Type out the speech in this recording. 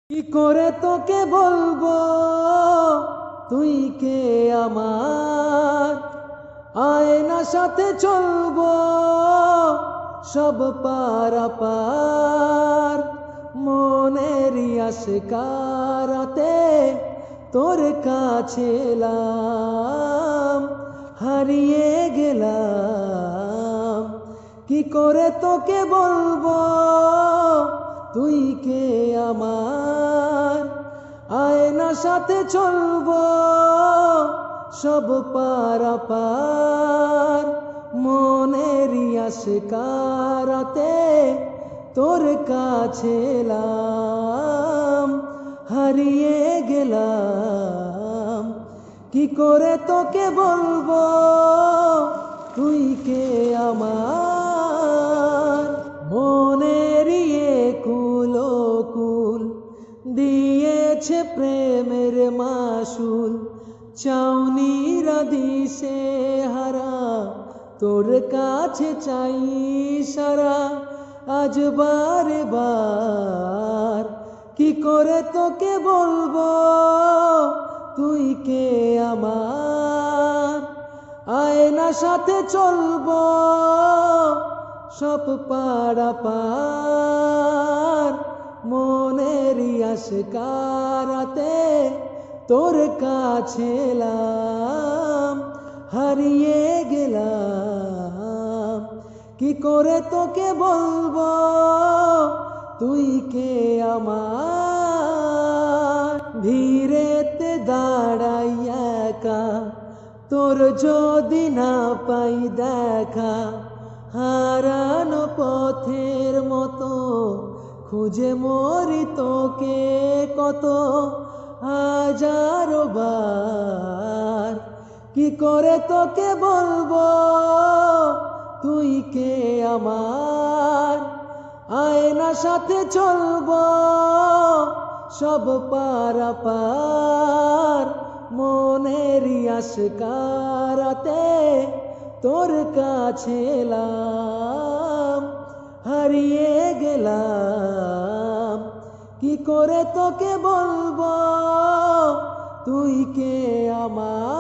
কি করে তোকে বলবো তুই কে আমার, আয়না সাথে চলবো সব পারাপার। মনের আশকারাতে তোর কাছে এলাম, হারিয়ে গেলাম। কি করে তোকে বলবো তুই কে আমার, আয়না সাথে চলবো সব পারাপার। মনের আশকারাতে তোর কাছে এলাম, হারিয়ে গেলাম। কি করে তোকে বলবো তুই কে আমার, মনের কুলো কুল দিয়েছে প্রেমের মাসুল। চাউনিরা দিশে হারা তোর কাছে চাই সারা, আজ বারে বার। কি করে তোকে বলবো তুই কে আমার, আয়না সাথে চলবো সব পারাপার। মনের আশকারাতে তোর কাছে এলাম, হারিয়ে গেলাম। কি করে তোকে বলবো তুই কে আমার, ভিড়েতে দাঁড়াই একা তোর যদি না পাই দেখা। হারানো পথের মতো খুঁজে মরি তোকে কত হাজারো বার। কি করে তোকে বলবো তুই কে আমার, আয়না সাথে চলবো সব পারাপার। মনের আশকারাতে তোর কাছে এলাম, হারিয়ে গেলাম। কি করে তোকে বলবো তুই কে আমার।